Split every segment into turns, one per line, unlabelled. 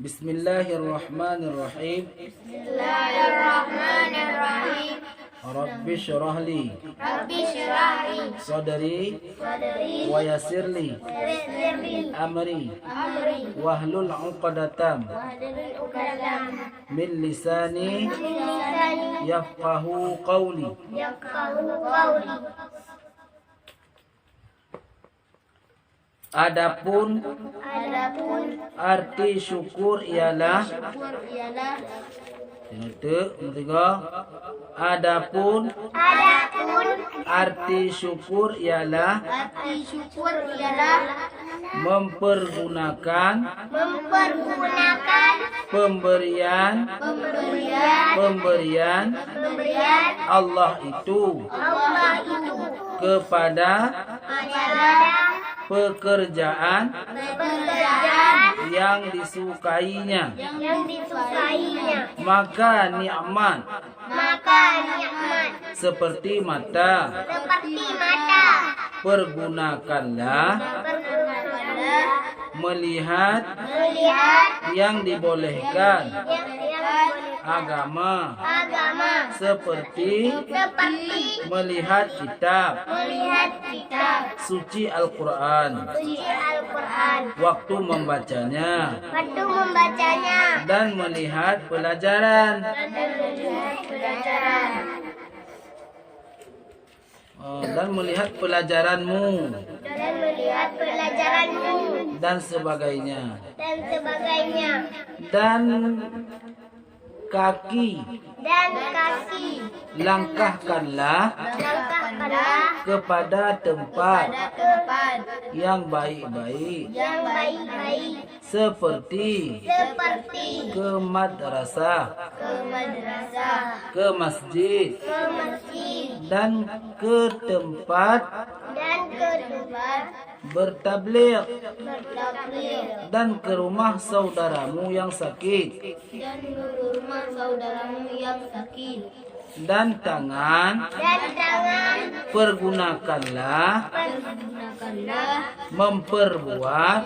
Bismillahirrahmanirrahim.
Bismillahirrahmanirrahim.
Rabbi syrah li
Rabbi syrah li
sadri
sadri
wa yassir li
yassir li
amri
amri
wahlul 'uqdatam
wahdlul 'uqdatam
min lisani
min lisani
yafqahu qawli.
yafqahu qawli.
Adapun arti syukur ialah
syukur ialah
Adapun arti syukur ialah mempergunakan pemberian Allah itu kepada pekerjaan yang disukainya, maka nikmat seperti mata pergunakanlah melihat yang dibolehkan agama seperti melihat kitab suci Al-Quran, waktu membacanya dan melihat pelajaran dan melihat pelajaranmu dan sebagainya, dan kaki langkahkanlah kepada tempat yang baik-baik seperti ke madrasah, ke masjid, dan ke tempat bertabligh, dan ke rumah saudaramu yang sakit, dan tangan pergunakanlah memperbuat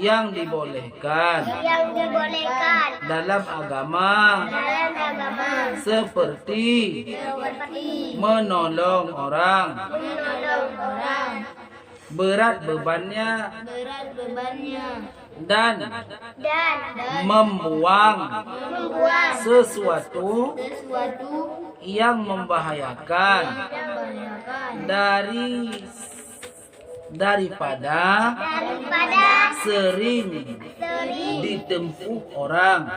yang dibolehkan dalam agama seperti menolong orang, berat bebannya, dan membuang sesuatu yang membahayakan daripada sering ditempuh orang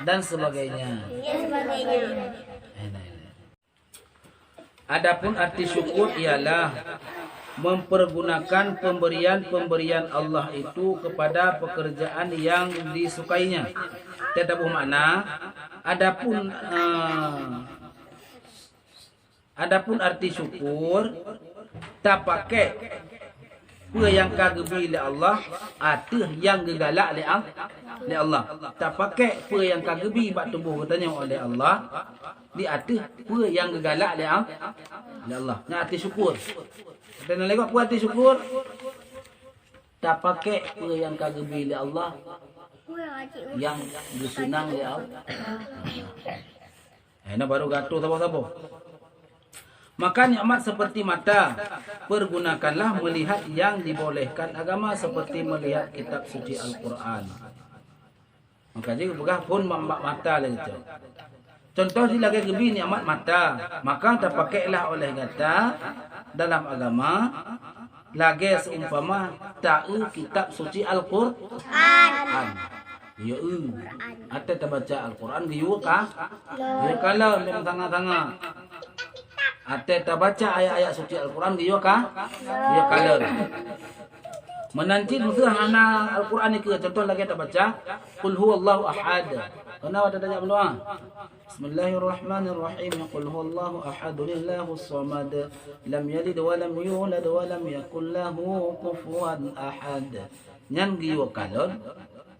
dan sebagainya. Adapun arti syukur ialah mempergunakan pemberian Allah itu kepada pekerjaan yang disukainya. Tidak bermakna adapun arti syukur tak pakai apa yang kagebi oleh Allah, atau yang gegalak oleh Allah. Tak pakai apa yang kagebi bak tubuh katanya oleh Allah, di atas apa yang gegalak oleh Allah. Ini arti syukur. Kita nak lihat apa arti syukur? Tak pakai apa yang kagebi oleh Allah, yang disunang oleh Allah. Ini baru gaduh apa-apa. Maka nikmat seperti mata pergunakanlah melihat yang dibolehkan agama seperti melihat kitab suci Al-Quran. Maka jika begah pun mata lagi tu. Contoh di lagi gebi nikmat mata, maka terpakailah oleh kata dalam agama lagi seumpama tahu kitab suci Al-Quran. Ya, atau terbaca Al-Quran dia kah? Ya kalau memang tengah-tengah. Ate terbaca ayat-ayat suci Al-Quran dia kah? Dia kalau menanti musuh anak Al-Quran ni ke contoh lagi terbaca qul huwallahu ahad. Kenapa ada tanya berdoa? Bismillahirrahmanirrahim. Qul huwallahu ahad lillahus samad lam yalid wa lam yulad wa lam yakul lahu kufuwan ahad. Nyan giyo kalau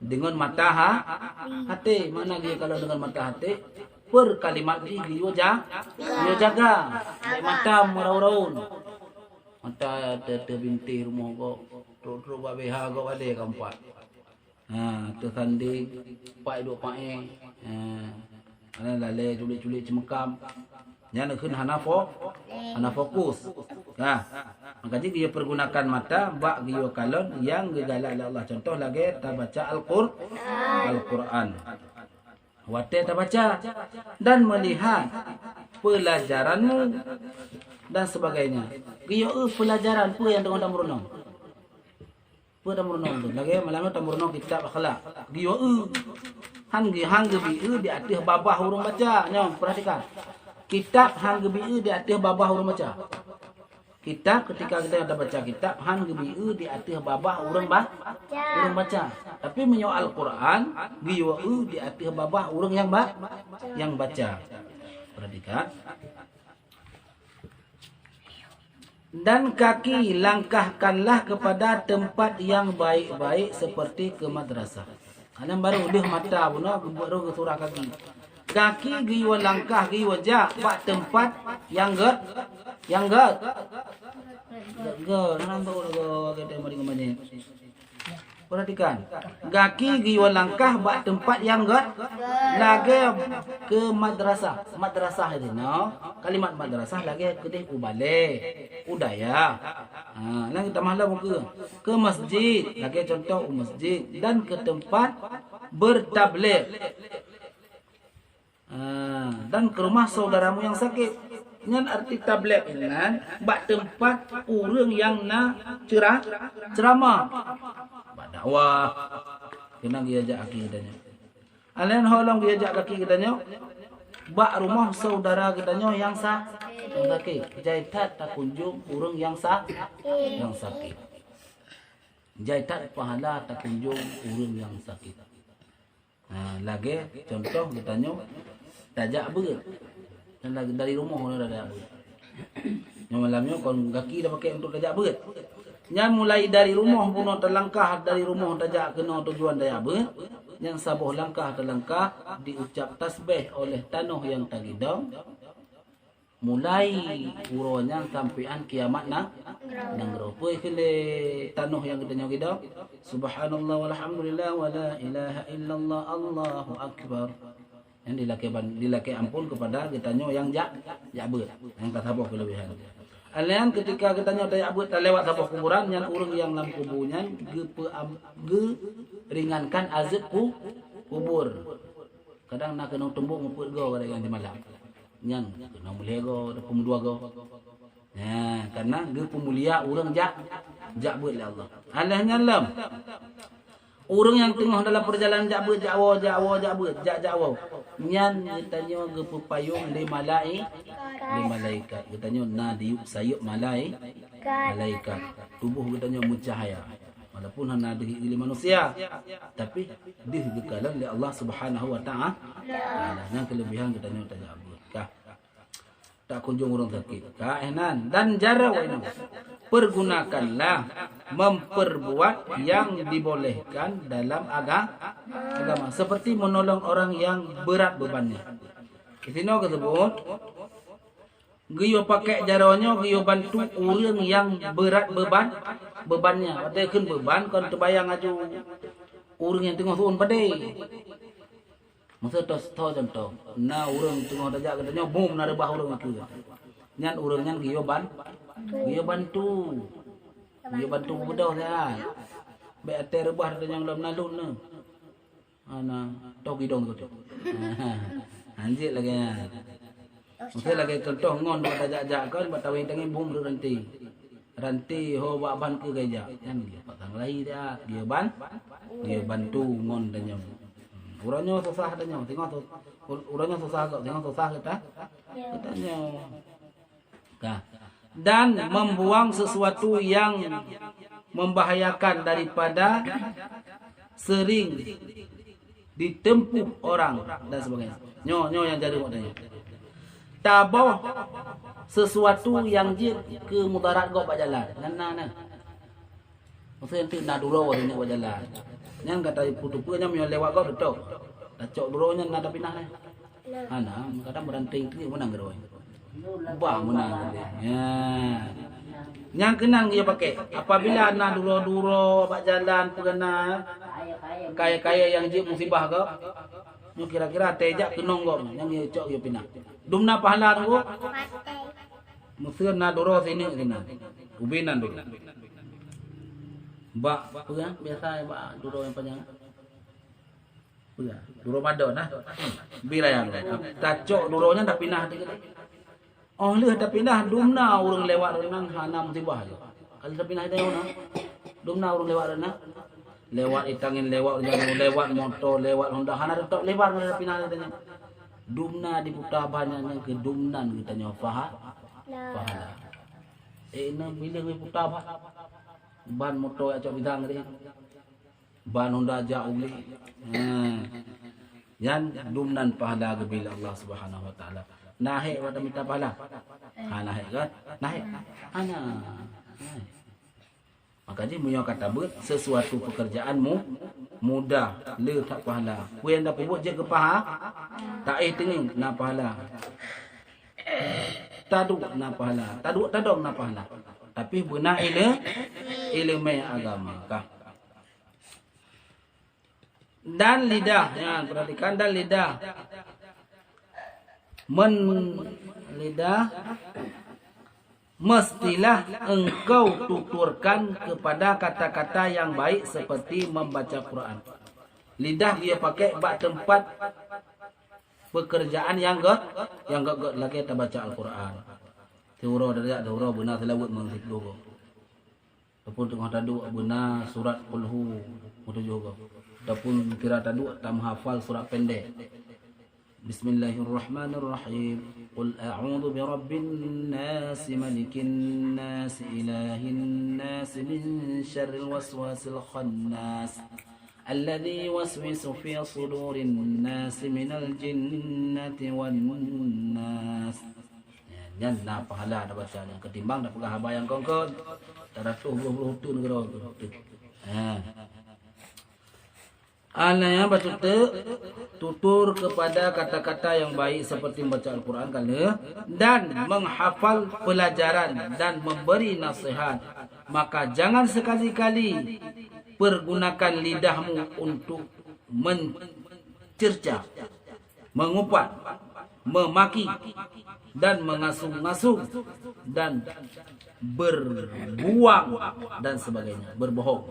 dengan mata hati, mana dia kalau dengan mata hati? Per kalimat ni dia jaga. Mata meraun-raun. Mata terbinti rumah kau. Terus babeha kau ada keempat. Tu sandi pai duk pai. Ana lale culik-culik cemekam. Nya nak hana fokus. Maka jika dia pergunakan mata bak dia kalon yang gegalak Allah. Contoh lagi ta baca Al-Quran. Wate ta baca dan melihat pelajaranmu dan sebagainya. Dia pelajaran apa yang tengah merenung. Apa dah merenung tu? Lagi malam tu merenung kitab akhlak. Dia hang gebi di atas babah urang baca. Nyong perhatikan. Kitab hang gebi di atas babah urang baca. Kitab ketika kita ada baca kitab hang gebi di atas babah urang baca. Tapi menyo Al-Quran dia di atas babah urang yang baca. Perhatikan. Dan kaki langkahkanlah kepada tempat yang baik-baik seperti ke madrasah. Alam baru dia mata pun baru ke surah kaki. Kaki giwa langkah giwa jak bak tempat yang ger. Nanti tahu kita mari kemana. Perhatikan. Kaki giwa langkah bak tempat yang ger. Lagi ke madrasah. Madrasah itu no. Kalimat madrasah lagi ke ubale. Udaya. Lagi tambahlah muka. Ke masjid. Lagi contoh masjid. Dan ke tempat bertabligh. Dan ke rumah saudaramu yang sakit. Dengan arti tabligh ini bak tempat orang yang nak ceramah. Bak dakwah. Kena diajak kaki katanya. Alain holong diajak kaki katanya. Bak rumah saudara katanya yang sakit. Jaitat tak kunjung orang yang sakit. Jaitat pahala tak kunjung orang yang sakit. Lagi contoh katanya tajak berat. Dan lagi dari rumah orang dah berat. Yang malamnya kon kaki dah pakai untuk tajak berat. Yang mulai dari rumah pun terlangkah dari rumah tajak kena tujuan tajak berat. Yang sabuh langkah terlangkah diucap tasbih oleh tanah yang tagidang. Mulai uronya sampai kiamat nang ngerupoi kele tanah yang kita nyogidang. Subhanallah walhamdulillah wala ilaha illallah Allahu akbar. Yang dilaki ampun kepada kita yang jabut yang kata sabah kelebihan. Alian ketika kita nyoda jabut lewat sabah kuburan yang urang yang dalam kuburnya ringankan azab kubur. Kadang nak kena tumbuk nguput go kada yang di malam. Yang kena mulia go ada pemudua go. Karena ge pemulia urang jabut oleh Allah. Alahnya lam. Orang yang tengah dalam perjalanan jabut Jawa. Nyan katanya ge pepayung di malaikat. Katanya na diuk sayuk malaikat. Tubuh katanya mencahaya. Walaupun hanya di manusia, tapi dihidupkan oleh Allah Subhanahu wa taala. Yang kelebihan katanya tajabut. Tak kunjung orang sakit. Dan jarau ini pergunakanlah memperbuat yang dibolehkan dalam agama seperti menolong orang yang berat bebannya. Kisino tersebut giyo pakai jarawnya giyo bantu orang yang berat bebannya. Watakan beban kon terbayang aju orang yang tengah turun badai. Masa tahu contoh, orang tengah tajak katanya bom nak rebah orang itu. Nyan orang nyan giyo bantu budak saya. Be ate rebah katanya dalam nalun ne. Tok hidung tu. Anjir lagi. Masa lagi contoh ngon dok tajak kan batawin tangi bom ranti ho bak ban ke gajak. Yang dia patang lahi dia bantu ngon tanya. Urangnya susah tanya, tengok tu. Urangnya susah kok, tengok susah katanya. Dan membuang sesuatu yang membahayakan daripada sering ditempuh orang dan sebagainya. Nyo yang jadi katanya. Taboh sesuatu yang jid ke mudarat kau pak jalan. Nana. Maksudnya tu nak dulu orang ni pak jalan. Yang kata putu-putunya menyo lewat kau betul. Dacok duronya nak pindah ni. Kadang beranting tu menang geroi. Bah menang dia. Yang kenal dia pakai. Apabila nak duro-duro pak jalan pegana kaya-kaya yang je musibah ke. Nyo kira-kira tejak kenong go yang ye cok ye pindah. Dumna pahala tu.
Patai.
Musuh na doro sini sini. Ubinan dulu. Mbak, ya biasa mbak duro yang panjang. Ya, duro madon nah. Bila yang tacok duronya tak pindah dekat. Oh leh tak pindah dumna urang lewat renang hana musibah je. Kalau tak pindah dia ona. Dumna urang lewat renang. Lewat itangin lewat jangan lewat motor lewat Honda hana tetap lewat ada pindah dia. Dumna diputar banyaknya ke dumnan kita nyo pahala. Ina bila we putar bah. Ban motor acak bidang dia. Ban Honda ajak uli. Yan dumnan pahala ke bila Allah Subhanahu wa taala. Naik pada minta pahala. Naik kan? Naik. Ana. Maka dia punya kata ber sesuatu pekerjaanmu mudah le tak pahala. Kuih anda buat je ke paha tak tenging na pahala. Taduk na pahala. Taduk na pahala. Tapi benar ilmu agama kah. Dan lidah ya perhatikan dan lidah. Lidah mestilah engkau tuturkan kepada kata-kata yang baik seperti membaca Quran. Lidah dia pakai bak tempat pekerjaan yang gak lagi kita baca Al-Quran. Teuro dari teuro benar selawat mengikut dulu. Ataupun tengah tadu benar surat Qulhu mutu juga. Ataupun kira tadu tak menghafal surat pendek. Bismillahirrahmanirrahim. Qul a'udzu birabbin nas, malikin nas, ilahin nas, min syarril waswasil khannas. Alladzi yuwaswisu fi sudurin nas minal jinnati wan nas. Yan na pahala dah baca yang ketimbang dah pegang habayang kongkon. Taratus 20 tu negara tu. Ananya baca tutur kepada kata-kata yang baik seperti membaca Al-Quran dan menghafal pelajaran dan memberi nasihat. Maka jangan sekali-kali pergunakan lidahmu untuk mencerca, mengupat, memaki dan mengasuh-ngasuh dan berbuang dan sebagainya, berbohong.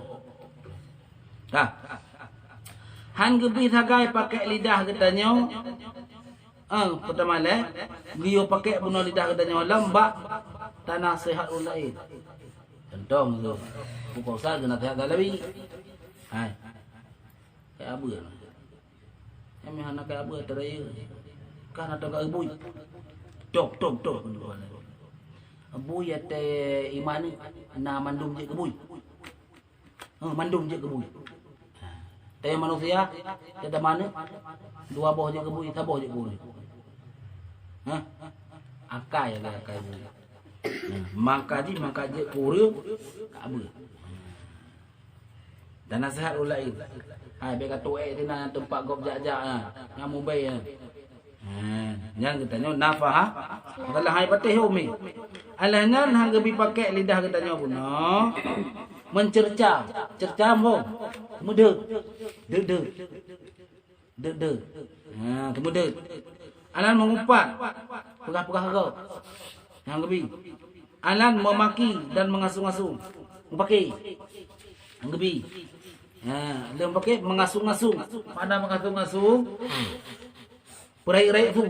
Han gebi thagai pakai lidah katanya. Pertama dia pakai bunuh lidah katanya lembak tanah sehat ulai. Tentang tu. Pukul sal kena sehat lebih. Hai. Kayak apa? Kami anak kayak apa teraya. Kan ada kat ibu. Tok. Ibu ya te iman ni na mandum je ke bui. Mandum je ke bui. Tanya manusia, kita mana? Dua boh je kebui, saboh je kebui. Akai ya akai. Maka je pura tak apa. Dan nasihat ulai. Hai beka tuai tina tempat gop jak-jak ngam mobile. Yang katanya nafah. Kalau hai patih umi. Alahnan hang gebi pakai lidah katanya puno. Mencerca, cerca mo. Muda. De. Kemudian alan mengupat pegah-pegah kau. Yang gebi. Alan memaki dan mengasuh-ngasuh. Mempaki. Yang gebi. Dia pakai mengasuh-ngasuh. Pada mengasuh-ngasuh. Perai-rai tu.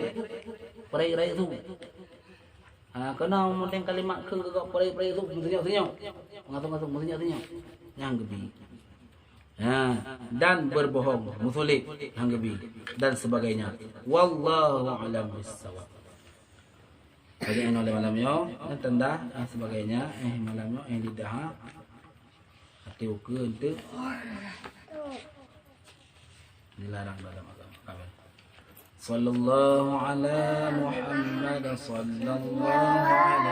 Kena mungkin kalimat ke perai-perai tu senyap-senyap. Mengasuh-ngasuh senyap-senyap. Yang gebi. Dan berbohong, musulik, hanggebi dan sebagainya. Wallahu a'lam bissawab. Jadi oleh malamnya tanda sebagainya malamnya lidah hati ukur itu dilarang dalam agama. Sallallahu ala Muhammad sallallahu alaihi